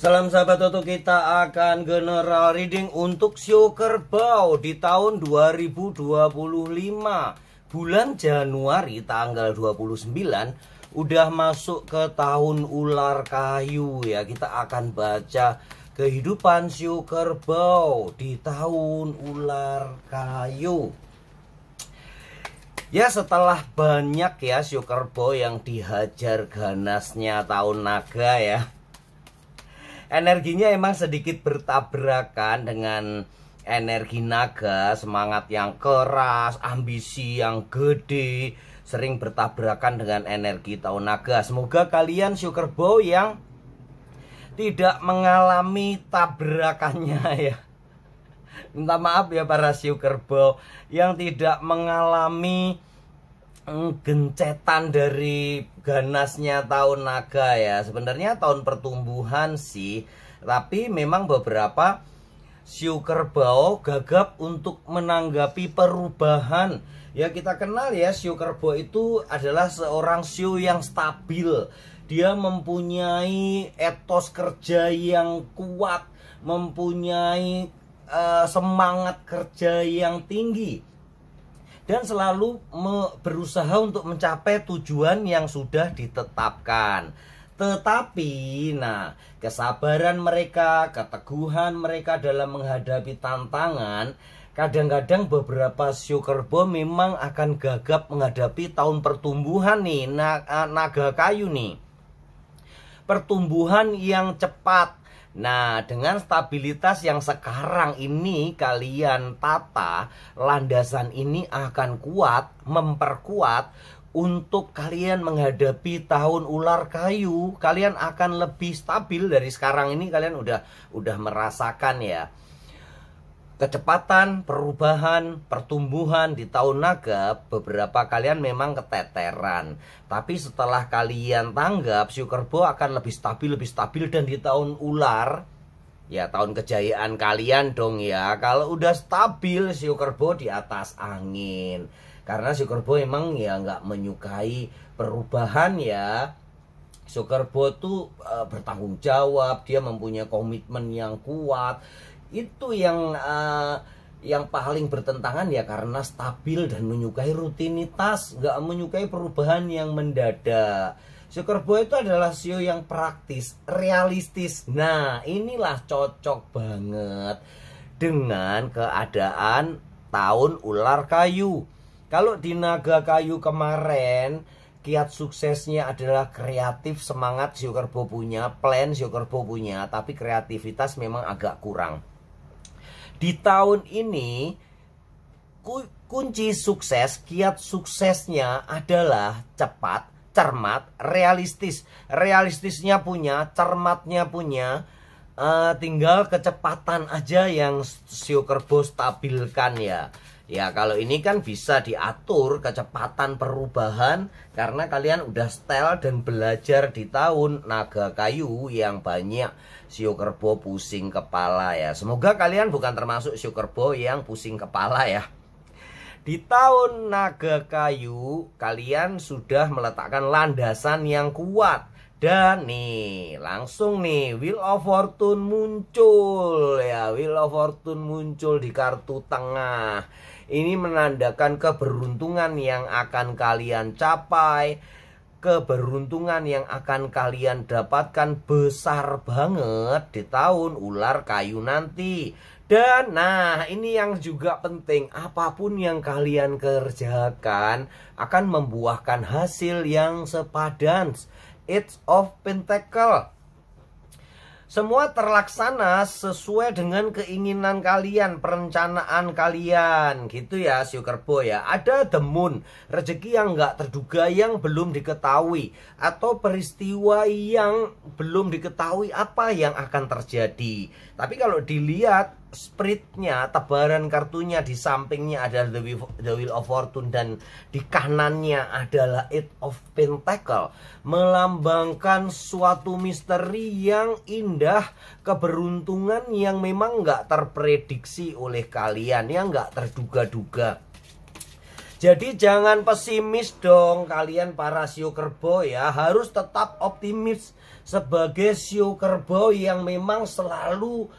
Salam sahabat Toto, kita akan general reading untuk Sio Kerbau di tahun 2025 bulan Januari tanggal 29 udah masuk ke tahun ular kayu ya. Kita akan baca kehidupan Sio Kerbau di tahun ular kayu. Ya, setelah banyak ya Sio Kerbau yang dihajar ganasnya tahun naga ya, energinya emang sedikit bertabrakan dengan energi naga, semangat yang keras, ambisi yang gede, sering bertabrakan dengan energi tahun naga. Semoga kalian Sio Kerbau yang tidak mengalami tabrakannya ya. Minta maaf ya para Sio Kerbau yang tidak mengalami gencetan dari ganasnya tahun naga ya. Sebenarnya tahun pertumbuhan sih, tapi memang beberapa Sio Kerbau gagap untuk menanggapi perubahan. Ya, kita kenal ya, Sio Kerbau itu adalah seorang Sio yang stabil. Dia mempunyai etos kerja yang kuat, mempunyai semangat kerja yang tinggi, dan selalu berusaha untuk mencapai tujuan yang sudah ditetapkan. Tetapi, nah, kesabaran mereka, keteguhan mereka dalam menghadapi tantangan, kadang-kadang beberapa Sio Kerbau memang akan gagap menghadapi tahun pertumbuhan nih, naga kayu nih. Pertumbuhan yang cepat. Nah, dengan stabilitas yang sekarang ini kalian tata, landasan ini akan kuat, memperkuat untuk kalian menghadapi tahun ular kayu. Kalian akan lebih stabil dari sekarang ini. Kalian udah merasakan ya kecepatan, perubahan, pertumbuhan di tahun naga. Beberapa kalian memang keteteran, tapi setelah kalian tanggap, Sio Kerbau akan lebih stabil. Dan di tahun ular, ya tahun kejayaan kalian dong ya. Kalau udah stabil, Sio Kerbau di atas angin. Karena Sio Kerbau emang ya nggak menyukai perubahan ya. Sio Kerbau tuh bertanggung jawab, dia mempunyai komitmen yang kuat. Itu yang paling bertentangan ya, karena stabil dan menyukai rutinitas, nggak menyukai perubahan yang mendadak. Sio Kerbau itu adalah Sio yang praktis, realistis. Nah, inilah cocok banget dengan keadaan tahun ular kayu. Kalau di naga kayu kemarin, kiat suksesnya adalah kreatif, semangat Sio Kerbau punya, plan Sio Kerbau punya, tapi kreativitas memang agak kurang. Di tahun ini, kunci sukses, kiat suksesnya adalah cepat, cermat, realistis. Realistisnya punya, cermatnya punya, tinggal kecepatan aja yang Sio Kerbau stabilkan ya. Ya, kalau ini kan bisa diatur kecepatan perubahan karena kalian udah setel dan belajar di tahun naga kayu yang banyak Sio Kerbau pusing kepala ya. Semoga kalian bukan termasuk Sio Kerbau yang pusing kepala ya. Di tahun naga kayu kalian sudah meletakkan landasan yang kuat. Dan nih, langsung nih Wheel of Fortune muncul ya. Wheel of Fortune muncul di kartu tengah. Ini menandakan keberuntungan yang akan kalian capai, keberuntungan yang akan kalian dapatkan besar banget di tahun ular kayu nanti. Dan nah, ini yang juga penting, apapun yang kalian kerjakan akan membuahkan hasil yang sepadan. Eight of Pentacle. Semua terlaksana sesuai dengan keinginan kalian, perencanaan kalian, gitu ya Sio Kerbau ya. Ada the moon, rezeki yang nggak terduga yang belum diketahui, atau peristiwa yang belum diketahui apa yang akan terjadi. Tapi kalau dilihat spiritnya, tebaran kartunya di sampingnya adalah the Wheel of Fortune dan di kanannya adalah Eight of Pentacle, melambangkan suatu misteri yang indah, keberuntungan yang memang nggak terprediksi oleh kalian, yang nggak terduga-duga. Jadi jangan pesimis dong kalian para Shio Kerbau ya. Harus tetap optimis sebagai Shio Kerbau yang memang selalu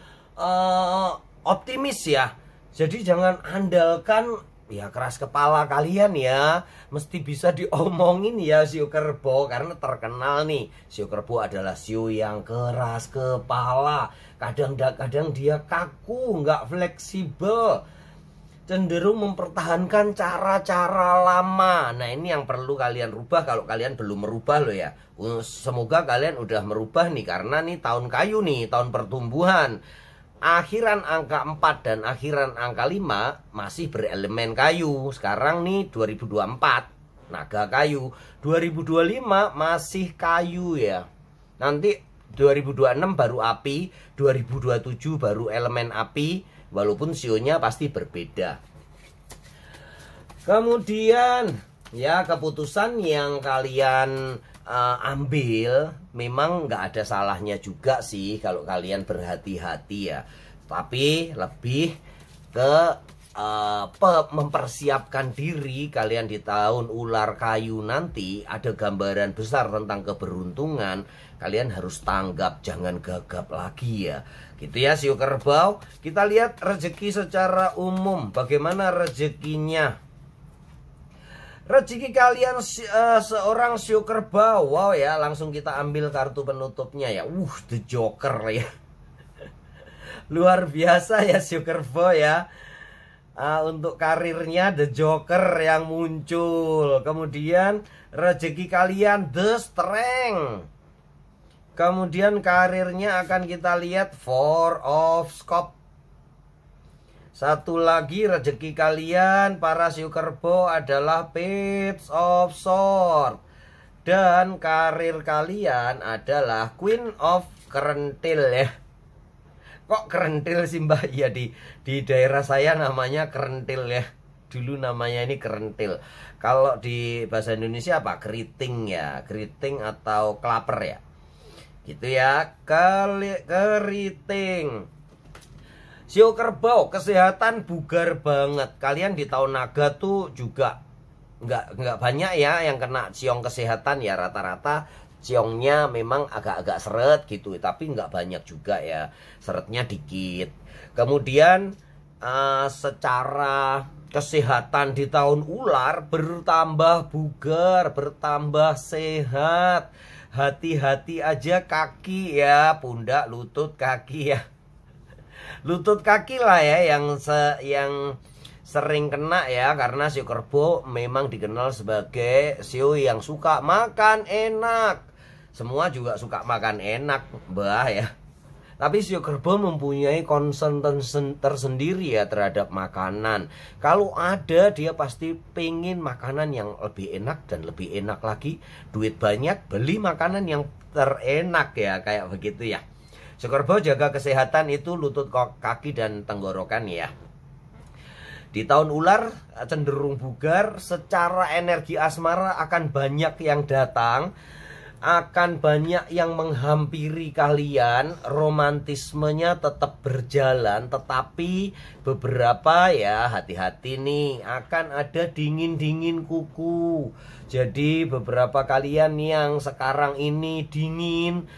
optimis ya. Jadi jangan andalkan ya keras kepala kalian ya. Mesti bisa diomongin ya Shio Kerbau. Karena terkenal nih, Shio Kerbau adalah Shio yang keras kepala. Kadang-kadang dia kaku, nggak fleksibel, cenderung mempertahankan cara-cara lama. Nah ini yang perlu kalian rubah kalau kalian belum merubah loh ya. Semoga kalian udah merubah nih, karena nih tahun kayu nih, tahun pertumbuhan. Akhiran angka 4 dan akhiran angka 5 masih berelemen kayu. Sekarang nih 2024 naga kayu, 2025 masih kayu ya. Nanti 2026 baru api, 2027 baru elemen api, walaupun sionya pasti berbeda. Kemudian ya keputusan yang kalian ambil memang nggak ada salahnya juga sih kalau kalian berhati-hati ya. Tapi lebih ke mempersiapkan diri kalian di tahun ular kayu nanti. Ada gambaran besar tentang keberuntungan. Kalian harus tanggap, jangan gagap lagi ya. Gitu ya Shio Kerbau. Kita lihat rezeki secara umum, bagaimana rezekinya. Rezeki kalian seorang Shio Kerbau. Wow ya, langsung kita ambil kartu penutupnya ya. The Joker ya. Luar biasa ya Shio Kerbau ya. Untuk karirnya The Joker yang muncul. Kemudian rezeki kalian The Strength. Kemudian karirnya akan kita lihat Four of Cups. Satu lagi rezeki kalian para Shio Kerbau adalah Page of Swords. Dan karir kalian adalah Queen of Kerentil ya. Kok kerentil sih mbak? Ya di daerah saya namanya kerentil ya. Dulu namanya ini kerentil. Kalau di bahasa Indonesia apa? Keriting ya. Keriting atau kelaper ya. Gitu ya, keriting. Shio Kerbau kesehatan bugar banget. Kalian di tahun naga tuh juga nggak banyak ya yang kena ciong kesehatan ya. Rata-rata ciongnya memang agak-agak seret gitu, tapi nggak banyak juga ya, seretnya dikit. Kemudian secara kesehatan di tahun ular bertambah bugar, bertambah sehat. Hati-hati aja kaki ya, pundak, lutut, kaki ya. Lutut kaki lah ya yang sering kena ya, karena Shio Kerbau memang dikenal sebagai Shio yang suka makan enak. Semua juga suka makan enak, mbah ya. Tapi Shio Kerbau mempunyai concern tersendiri ya terhadap makanan. Kalau ada, dia pasti pengen makanan yang lebih enak dan lebih enak lagi. Duit banyak, beli makanan yang terenak ya, kayak begitu ya. Shio Kerbau jaga kesehatan itu lutut, kaki, dan tenggorokan ya. Di tahun ular cenderung bugar, secara energi asmara akan banyak yang datang. Akan banyak yang menghampiri kalian, romantismenya tetap berjalan, tetapi beberapa ya hati-hati nih, akan ada dingin-dingin kuku. Jadi beberapa kalian yang sekarang ini dingin,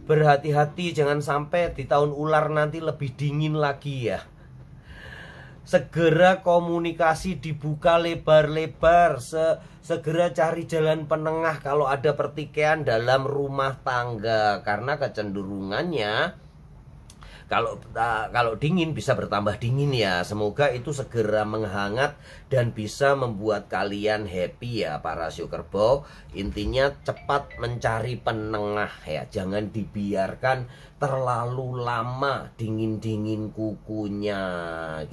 berhati-hati jangan sampai di tahun ular nanti lebih dingin lagi ya. Segera komunikasi dibuka lebar-lebar, segera cari jalan penengah kalau ada pertikaian dalam rumah tangga, karena kecenderungannya kalau dingin bisa bertambah dingin ya. Semoga itu segera menghangat dan bisa membuat kalian happy ya para Shio Kerbau. Intinya cepat mencari penengah ya, jangan dibiarkan terlalu lama dingin-dingin kukunya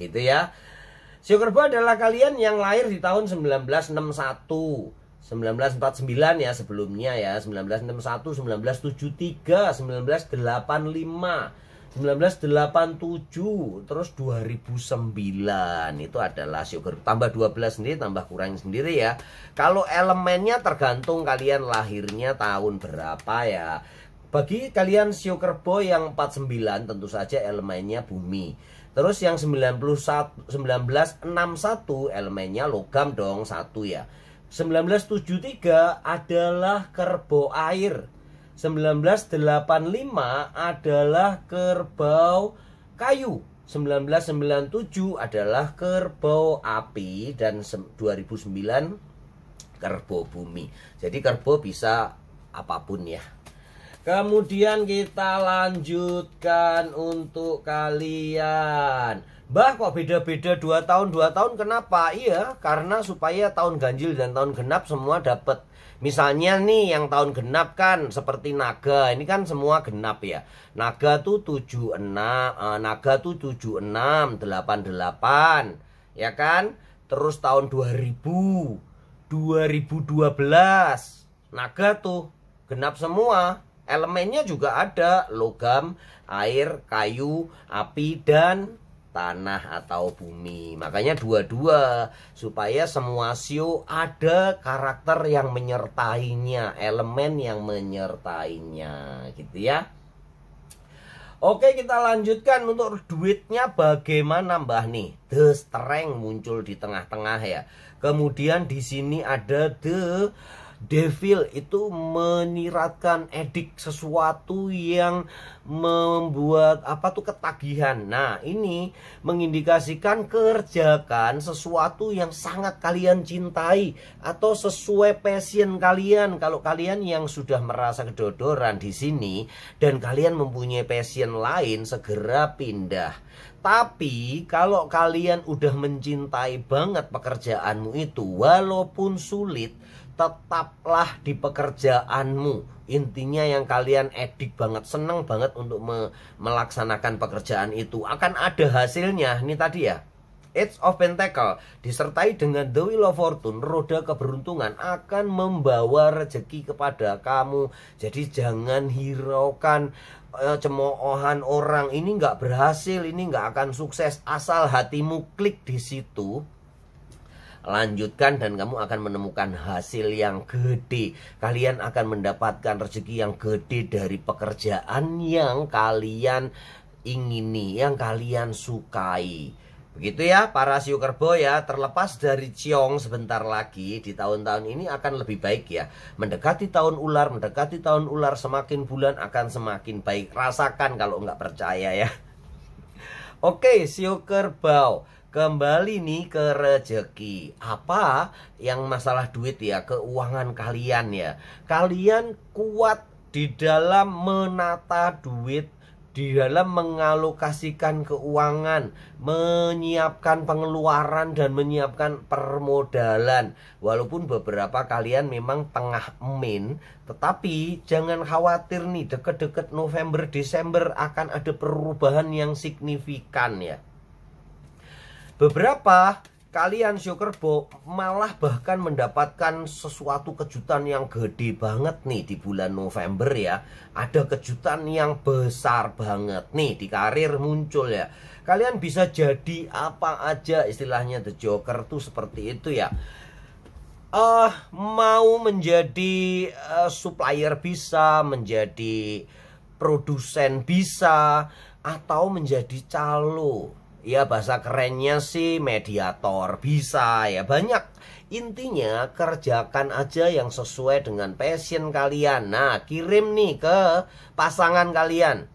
gitu ya. Shio Kerbau adalah kalian yang lahir di tahun 1961, 1949 ya sebelumnya ya, 1961, 1973, 1985, 1987, terus 2009 itu adalah Shio Kerbau. Tambah 12 sendiri, tambah kurang sendiri ya. Kalau elemennya tergantung kalian lahirnya tahun berapa ya. Bagi kalian Shio Kerbau yang 49 tentu saja elemennya bumi. Terus yang 1961 elemennya logam dong, 1 ya. 1973 adalah kerbau air. 1985 adalah kerbau kayu. 1997 adalah kerbau api, dan 2009 kerbau bumi. Jadi kerbau bisa apapun ya. Kemudian kita lanjutkan untuk kalian. Mbah, kok beda-beda 2 tahun 2 tahun, kenapa? Iya, karena supaya tahun ganjil dan tahun genap semua dapat. Misalnya nih yang tahun genap kan seperti naga, ini kan semua genap ya. Naga tuh 76, 88, ya kan? Terus tahun 2000, 2012, naga tuh genap semua. Elemennya juga ada logam, air, kayu, api, dan tanah atau bumi. Makanya 22 supaya semua sio ada karakter yang menyertainya, elemen yang menyertainya, gitu ya. Oke, kita lanjutkan untuk duitnya bagaimana Mbah nih. The Strength muncul di tengah-tengah ya. Kemudian di sini ada The Devil, itu menyiratkan edik, sesuatu yang membuat ketagihan. Nah, ini mengindikasikan kerjakan sesuatu yang sangat kalian cintai atau sesuai passion kalian. Kalau kalian yang sudah merasa kedodoran di sini dan kalian mempunyai passion lain, segera pindah. Tapi kalau kalian udah mencintai banget pekerjaanmu itu, walaupun sulit, tetaplah di pekerjaanmu. Intinya yang kalian edik banget, seneng banget untuk melaksanakan pekerjaan itu, akan ada hasilnya. Ini tadi ya, Age of Pentacle disertai dengan The Wheel of Fortune, roda keberuntungan, akan membawa rezeki kepada kamu. Jadi jangan hiraukan cemoohan orang, ini nggak berhasil, ini nggak akan sukses. Asal hatimu klik di situ, lanjutkan dan kamu akan menemukan hasil yang gede. Kalian akan mendapatkan rezeki yang gede dari pekerjaan yang kalian ingini, yang kalian sukai. Begitu ya para Shio Kerbau ya. Terlepas dari Ciong, sebentar lagi di tahun-tahun ini akan lebih baik ya. Mendekati tahun ular, semakin bulan akan semakin baik. Rasakan kalau nggak percaya ya. Oke, Shio Kerbau, kembali nih ke rezeki. Apa yang masalah duit ya, keuangan kalian ya. Kalian kuat di dalam menata duit, di dalam mengalokasikan keuangan, menyiapkan pengeluaran dan menyiapkan permodalan. Walaupun beberapa kalian memang tengah min, tetapi jangan khawatir nih, deket-deket November Desember akan ada perubahan yang signifikan ya. Beberapa kalian Shio Kerbau malah bahkan mendapatkan sesuatu kejutan yang gede banget nih di bulan November ya. Ada kejutan yang besar banget nih di karir muncul ya. Kalian bisa jadi apa aja, istilahnya The Joker tuh seperti itu ya. Mau menjadi supplier bisa, menjadi produsen bisa, atau menjadi calo. Ya bahasa kerennya sih mediator bisa ya, banyak. Intinya kerjakan aja yang sesuai dengan passion kalian. Nah, kirim nih ke pasangan kalian.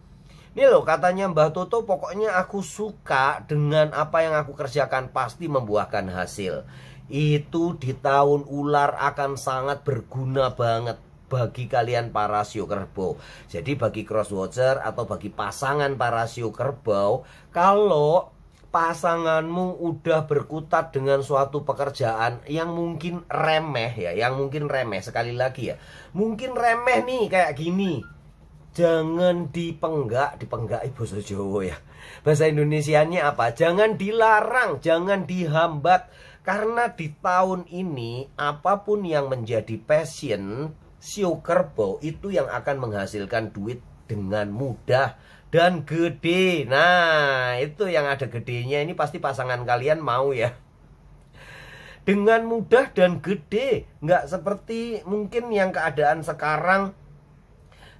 Ini loh katanya Mbah Toto, pokoknya aku suka dengan apa yang aku kerjakan, pasti membuahkan hasil. Itu di tahun ular akan sangat berguna banget bagi kalian para Shio Kerbau. Jadi bagi crosswatcher atau bagi pasangan para Shio Kerbau, kalau pasanganmu udah berkutat dengan suatu pekerjaan yang mungkin remeh ya, sekali lagi ya, mungkin remeh nih kayak gini, jangan dipenggak bahasa Jawa ya, bahasa Indonesianya apa, jangan dilarang, jangan dihambat, karena di tahun ini apapun yang menjadi passion Shio Kerbau itu yang akan menghasilkan duit dengan mudah dan gede. Nah, itu yang ada gedenya ini pasti pasangan kalian mau ya. Dengan mudah dan gede. Nggak seperti mungkin yang keadaan sekarang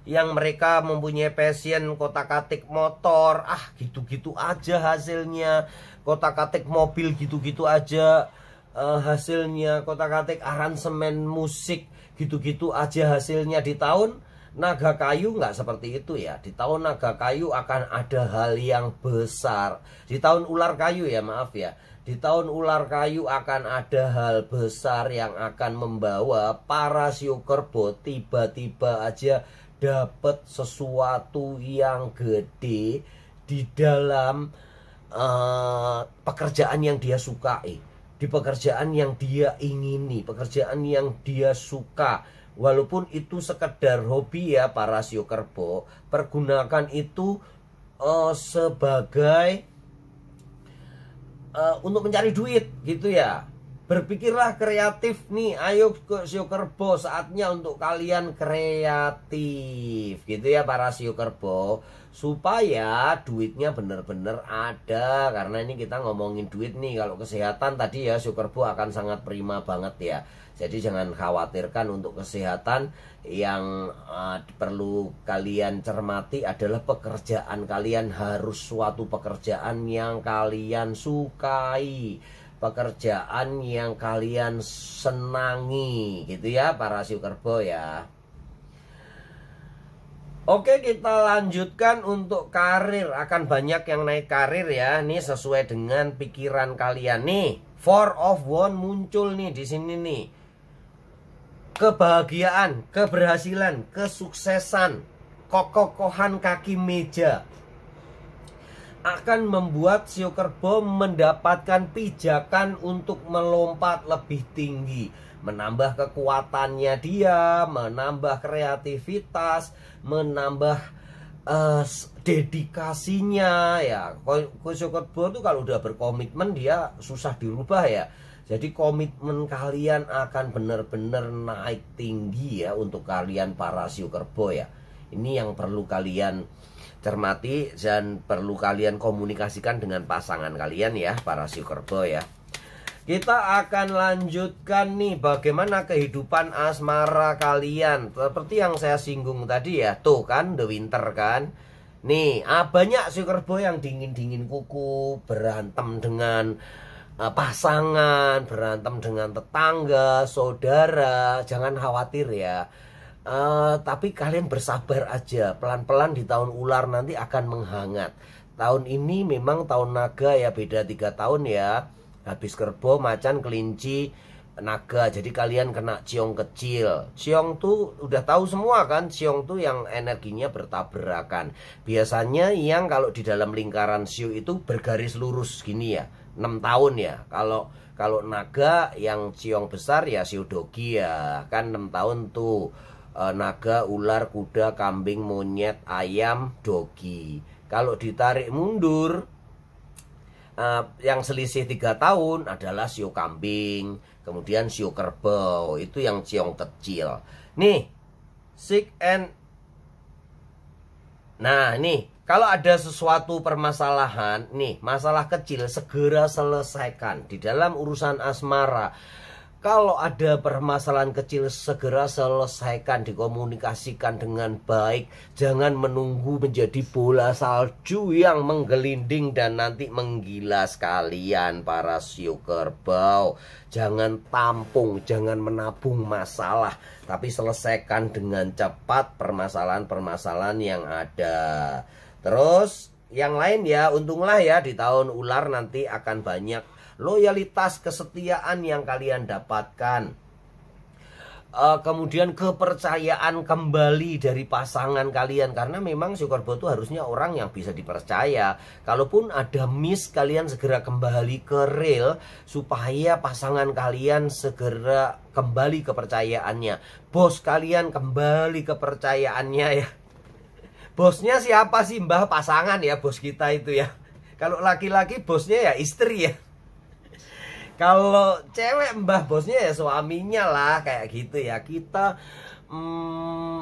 yang mereka mempunyai passion kotak-katik motor, gitu-gitu aja hasilnya. Kotak-katik mobil gitu-gitu aja hasilnya. Kotak-katik aransemen musik gitu-gitu aja hasilnya. Di tahun naga kayu nggak seperti itu ya. Di tahun naga kayu akan ada hal yang besar. Di tahun ular kayu ya, maaf ya. Di tahun ular kayu akan ada hal besar yang akan membawa para shio kerbo tiba-tiba aja dapat sesuatu yang gede di dalam pekerjaan yang dia sukai, di pekerjaan yang dia ingini, pekerjaan yang dia suka. Walaupun itu sekedar hobi ya para shio kerbo, pergunakan itu sebagai untuk mencari duit gitu ya. Berpikirlah kreatif nih, ayo ke shio kerbo, saatnya untuk kalian kreatif gitu ya para shio kerbo, supaya duitnya bener-bener ada. Karena ini kita ngomongin duit nih. Kalau kesehatan tadi ya shio kerbo akan sangat prima banget ya. Jadi jangan khawatirkan untuk kesehatan. Yang perlu kalian cermati adalah pekerjaan kalian harus suatu pekerjaan yang kalian sukai, pekerjaan yang kalian senangi gitu ya para shio kerbo ya. Oke, kita lanjutkan untuk karir. Akan banyak yang naik karir ya. Ini sesuai dengan pikiran kalian nih. Four of Wands muncul nih di sini nih. Kebahagiaan, keberhasilan, kesuksesan, kokohan kaki meja akan membuat shio kerbo mendapatkan pijakan untuk melompat lebih tinggi, menambah kekuatannya dia, menambah kreativitas, menambah dedikasinya ya. Shio kerbo tuh kalau udah berkomitmen dia susah dirubah ya. Jadi komitmen kalian akan benar-benar naik tinggi ya untuk kalian para shio kerbo ya. Ini yang perlu kalian cermati dan perlu kalian komunikasikan dengan pasangan kalian ya para shio kerbo ya. Kita akan lanjutkan nih bagaimana kehidupan asmara kalian. Seperti yang saya singgung tadi ya. Tuh kan The Winter kan. Nih banyak shio kerbo yang dingin-dingin kuku, berantem dengan pasangan, berantem dengan tetangga, saudara. Jangan khawatir ya. Tapi kalian bersabar aja. Pelan-pelan di tahun ular nanti akan menghangat. Tahun ini memang tahun naga ya, beda 3 tahun ya. Habis kerbo, macan, kelinci, naga. Jadi kalian kena ciong kecil. Ciong tuh udah tahu semua kan. Ciong tuh yang energinya bertabrakan. Biasanya yang kalau di dalam lingkaran shio itu bergaris lurus gini ya, 6 tahun ya. Kalau naga yang ciong besar ya shio dogi ya. Kan 6 tahun tuh. Naga, ular, kuda, kambing, monyet, ayam, dogi. Kalau ditarik mundur, yang selisih 3 tahun adalah shio kambing, kemudian shio kerbau, itu yang ciong kecil. Nih, nah nih, kalau ada sesuatu permasalahan, nih masalah kecil segera selesaikan di dalam urusan asmara. Kalau ada permasalahan kecil segera selesaikan, dikomunikasikan dengan baik. Jangan menunggu menjadi bola salju yang menggelinding dan nanti menggila sekalian para shio kerbau. Jangan tampung, jangan menabung masalah, tapi selesaikan dengan cepat permasalahan-permasalahan yang ada. Terus yang lain ya, untunglah ya di tahun ular nanti akan banyak loyalitas, kesetiaan yang kalian dapatkan. Kemudian kepercayaan kembali dari pasangan kalian. Karena memang shio kerbo itu harusnya orang yang bisa dipercaya. Kalaupun ada miss, kalian segera kembali ke real, supaya pasangan kalian segera kembali kepercayaannya. Bos kalian kembali kepercayaannya ya. Bosnya siapa sih? Mbah pasangan ya bos kita itu ya. Kalau laki-laki bosnya ya istri ya. Kalau cewek mbah bosnya ya suaminya lah, kayak gitu ya. Kita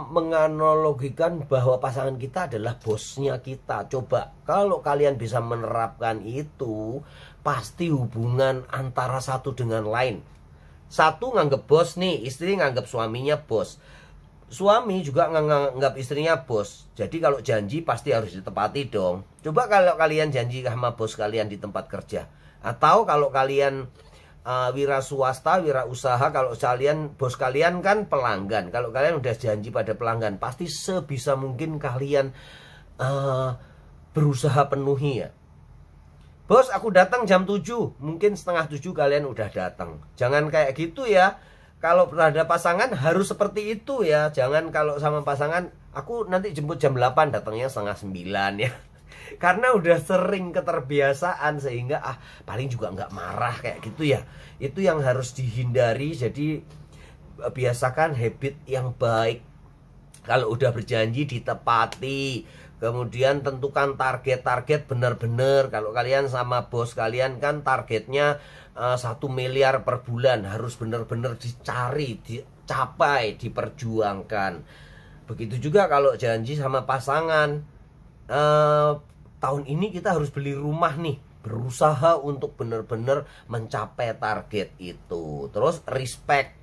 menganalogikan bahwa pasangan kita adalah bosnya kita. Coba kalau kalian bisa menerapkan itu, pasti hubungan antara satu dengan lain. Satu nganggep bos nih, istri nganggep suaminya bos. suami juga nganggap istrinya bos. Jadi kalau janji pasti harus ditepati dong. Coba kalau kalian janji sama bos kalian di tempat kerja. Atau kalau kalian wira swasta, wira usaha, kalau kalian bos kalian kan pelanggan. Kalau kalian udah janji pada pelanggan, pasti sebisa mungkin kalian berusaha penuhi ya. Bos, aku datang jam 7, mungkin setengah 7 kalian udah datang. Jangan kayak gitu ya. Kalau terhadap pasangan harus seperti itu ya. Jangan kalau sama pasangan, aku nanti jemput jam 8, datangnya setengah 9 ya. Karena udah sering keterbiasaan sehingga paling juga nggak marah kayak gitu ya. Itu yang harus dihindari. Jadi biasakan habit yang baik. Kalau udah berjanji ditepati. Kemudian tentukan target-target benar-benar. Kalau kalian sama bos kalian kan targetnya 1 miliar per bulan. Harus benar-benar dicari, dicapai, diperjuangkan. Begitu juga kalau janji sama pasangan, tahun ini kita harus beli rumah nih. Berusaha untuk benar-benar mencapai target itu. Terus respect,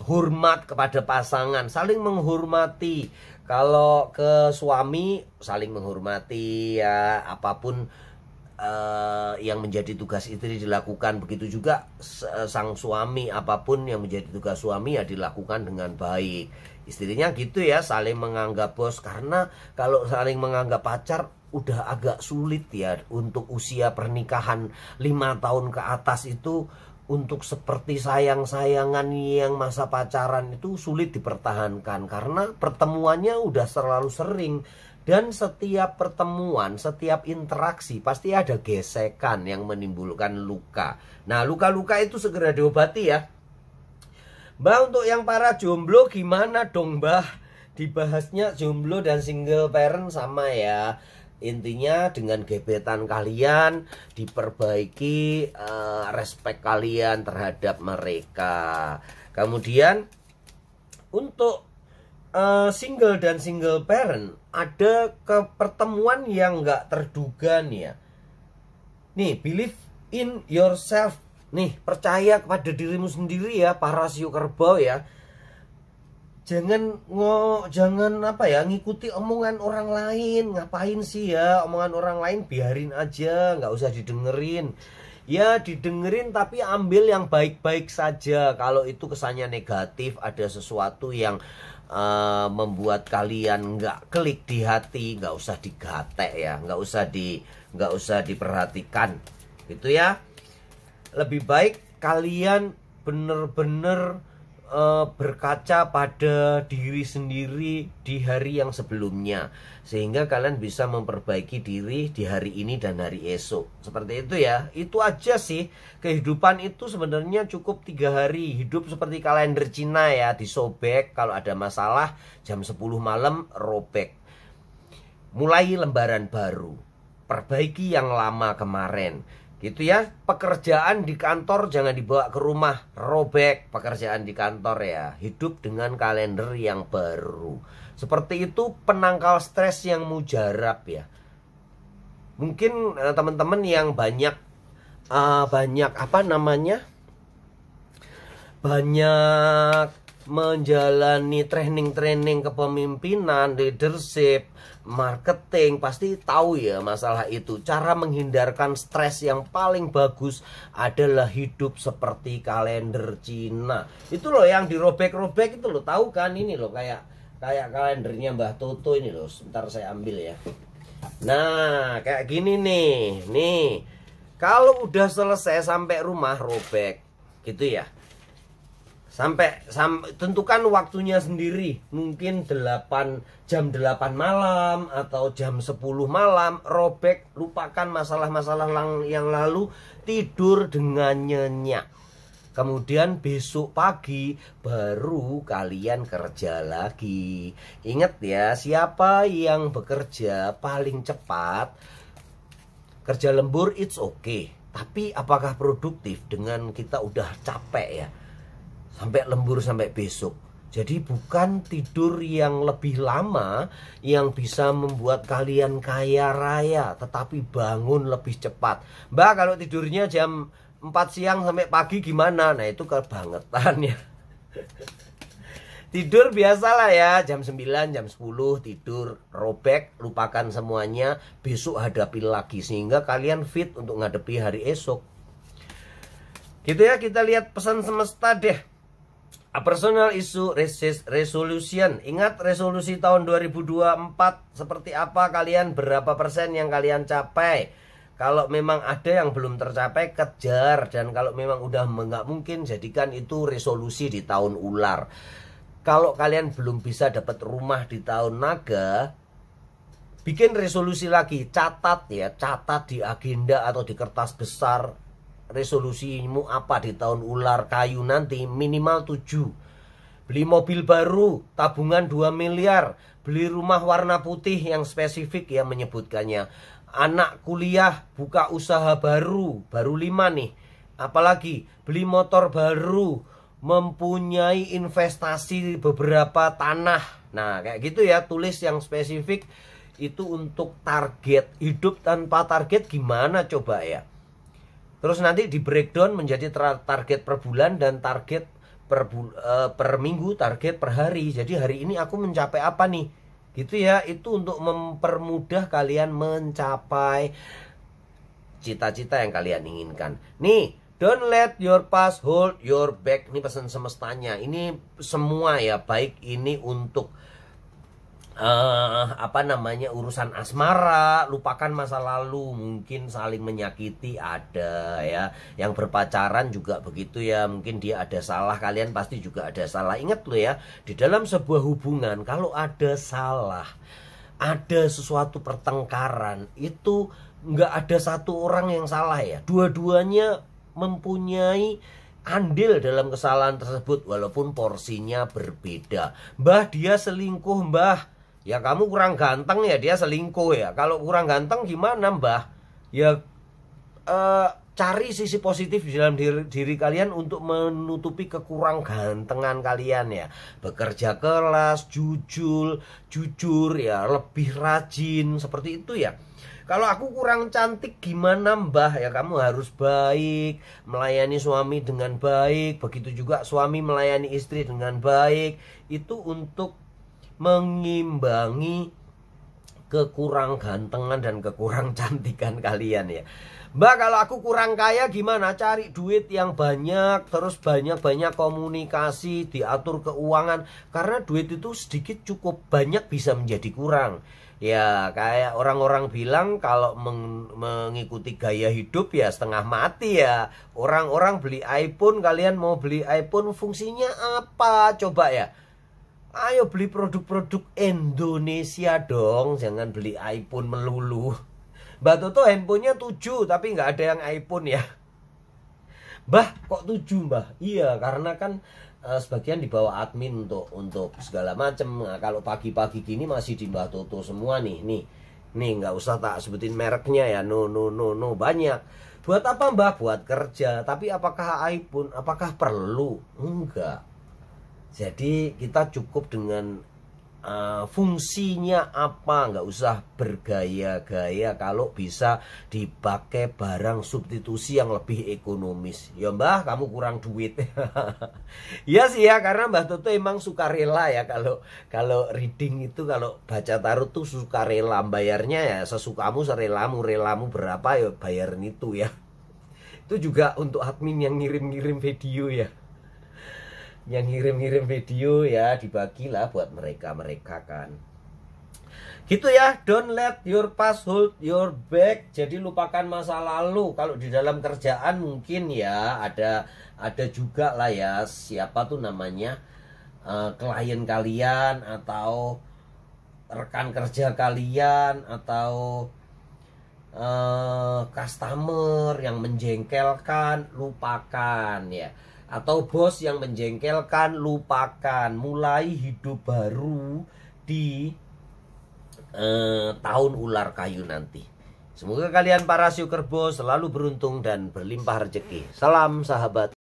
hormat kepada pasangan, saling menghormati. Kalau ke suami saling menghormati ya, apapun yang menjadi tugas istri dilakukan. Begitu juga sang suami, apapun yang menjadi tugas suami ya dilakukan dengan baik. Istrinya gitu ya, saling menganggap bos. Karena kalau saling menganggap pacar udah agak sulit ya. Untuk usia pernikahan 5 tahun ke atas itu, untuk seperti sayang-sayangan yang masa pacaran itu sulit dipertahankan. Karena pertemuannya udah terlalu sering. Dan setiap pertemuan, setiap interaksi pasti ada gesekan yang menimbulkan luka. Nah, luka-luka itu segera diobati ya. Mbah, untuk yang para jomblo gimana dong Mbah? Dibahasnya jomblo dan single parent sama ya. Intinya dengan gebetan kalian diperbaiki respek kalian terhadap mereka. Kemudian untuk single dan single parent ada pertemuan yang nggak terduga nih ya. Nih, believe in yourself. Nih, percaya kepada dirimu sendiri ya para siu kerbau ya. Jangan ngikuti omongan orang lain. Ngapain sih ya omongan orang lain, biarin aja, nggak usah didengerin. Ya didengerin tapi ambil yang baik-baik saja. Kalau itu kesannya negatif, ada sesuatu yang membuat kalian nggak klik di hati, nggak usah digatek ya, nggak usah diperhatikan gitu ya. Lebih baik kalian bener-bener berkaca pada diri sendiri di hari yang sebelumnya, sehingga kalian bisa memperbaiki diri di hari ini dan hari esok. Seperti itu ya. Itu aja sih. Kehidupan itu sebenarnya cukup 3 hari. Hidup seperti kalender Cina ya, disobek. Kalau ada masalah jam 10 malam robek. Mulai lembaran baru, perbaiki yang lama kemarin. Gitu ya. Pekerjaan di kantor jangan dibawa ke rumah, robek pekerjaan di kantor ya. Hidup dengan kalender yang baru. Seperti itu penangkal stres yang mujarab ya. Mungkin teman-teman yang banyak menjalani training kepemimpinan, leadership, marketing, pasti tahu ya masalah itu. Cara menghindarkan stres yang paling bagus adalah hidup seperti kalender Cina. Itu loh yang dirobek-robek itu loh, tahu kan? Ini loh kayak kalendernya Mbah Toto ini loh. Sebentar saya ambil ya. Nah, kayak gini nih. Nih. Kalau udah selesai sampai rumah robek gitu ya. Sampai tentukan waktunya sendiri. Mungkin jam 8 malam atau jam 10 malam robek, lupakan masalah-masalah yang lalu, tidur dengan nyenyak. Kemudian besok pagi baru kalian kerja lagi. Ingat ya, siapa yang bekerja paling cepat, kerja lembur it's okay. Tapi apakah produktif dengan kita udah capek ya? Sampai lembur sampai besok. Jadi bukan tidur yang lebih lama yang bisa membuat kalian kaya raya, tetapi bangun lebih cepat. Mbak, kalau tidurnya jam 4 siang sampai pagi gimana? Nah, itu kebangetan ya. Tidur biasalah ya, jam 9, jam 10 tidur, robek, lupakan semuanya, besok hadapi lagi sehingga kalian fit untuk ngadepi hari esok. Gitu ya, kita lihat pesan semesta deh. A personal issue resolution. Ingat resolusi tahun 2024 seperti apa kalian, berapa persen yang kalian capai. Kalau memang ada yang belum tercapai, kejar. Dan kalau memang udah nggak mungkin, jadikan itu resolusi di tahun ular. Kalau kalian belum bisa dapat rumah di tahun naga, bikin resolusi lagi. Catat ya, catat di agenda atau di kertas besar. Resolusimu apa di tahun ular kayu nanti, minimal 7. Beli mobil baru, tabungan 2 miliar. Beli rumah warna putih yang spesifik ya menyebutkannya. Anak kuliah, buka usaha baru 5 nih. Apalagi beli motor baru, mempunyai investasi beberapa tanah. Nah kayak gitu ya, tulis yang spesifik. Itu untuk target. Hidup tanpa target gimana coba ya. Terus nanti di breakdown menjadi target per bulan dan target per minggu, target per hari. Jadi hari ini aku mencapai apa nih? Gitu ya, itu untuk mempermudah kalian mencapai cita-cita yang kalian inginkan. Nih, don't let your past hold your back. Ini pesan semestanya. Ini semua ya, baik ini untuk urusan asmara, lupakan masa lalu, mungkin saling menyakiti ada ya, yang berpacaran juga begitu ya, mungkin dia ada salah, kalian pasti juga ada salah. Ingat loh ya, di dalam sebuah hubungan kalau ada salah, ada sesuatu pertengkaran, itu nggak ada satu orang yang salah ya, dua-duanya mempunyai andil dalam kesalahan tersebut walaupun porsinya berbeda. Mbah dia selingkuh mbah, ya kamu kurang ganteng ya dia selingkuh ya. Kalau kurang ganteng gimana mbah? Ya cari sisi positif di dalam diri kalian untuk menutupi kekurang gantengan kalian ya. Bekerja keras, jujur ya, lebih rajin seperti itu ya. Kalau aku kurang cantik gimana mbah? Ya kamu harus baik, melayani suami dengan baik, begitu juga suami melayani istri dengan baik. Itu untuk mengimbangi kekurang gantengan dan kekurang cantikan kalian ya. Mbak kalau aku kurang kaya gimana? Cari duit yang banyak, terus banyak-banyak komunikasi, diatur keuangan. Karena duit itu sedikit cukup, banyak bisa menjadi kurang. Ya kayak orang-orang bilang kalau mengikuti gaya hidup ya setengah mati ya. Orang-orang beli iPhone, kalian mau beli iPhone fungsinya apa? Coba ya. Ayo beli produk-produk Indonesia dong, jangan beli iPhone melulu. Mbak Toto handphonenya 7 tapi nggak ada yang iPhone ya. Mbah kok 7 mbah? Iya karena kan sebagian dibawa admin untuk segala macam. Nah, kalau pagi-pagi gini masih di Mbak Toto semua nih nggak usah tak sebutin mereknya ya. No banyak. Buat apa mbah? Buat kerja. Tapi apakah iPhone? Apakah perlu? Enggak. Jadi kita cukup dengan fungsinya apa, nggak usah bergaya-gaya kalau bisa dipakai barang substitusi yang lebih ekonomis. Ya mbah kamu kurang duit. Ya sih ya, karena Mbah Toto emang suka rela ya, kalau reading itu, kalau baca tarot tuh suka rela, bayarnya ya sesukamu, relamu berapa ya bayarin itu ya. Itu juga untuk admin yang ngirim-ngirim video ya. Yang ngirim-ngirim video ya dibagilah buat mereka kan. Gitu ya, don't let your past hold your back. Jadi lupakan masa lalu. Kalau di dalam kerjaan mungkin ya ada juga lah ya, siapa tuh namanya, klien kalian atau rekan kerja kalian atau customer yang menjengkelkan, lupakan ya. Atau bos yang menjengkelkan, lupakan. Mulai hidup baru di tahun ular kayu nanti. Semoga kalian para Syukerbo selalu beruntung dan berlimpah rezeki. Salam sahabat.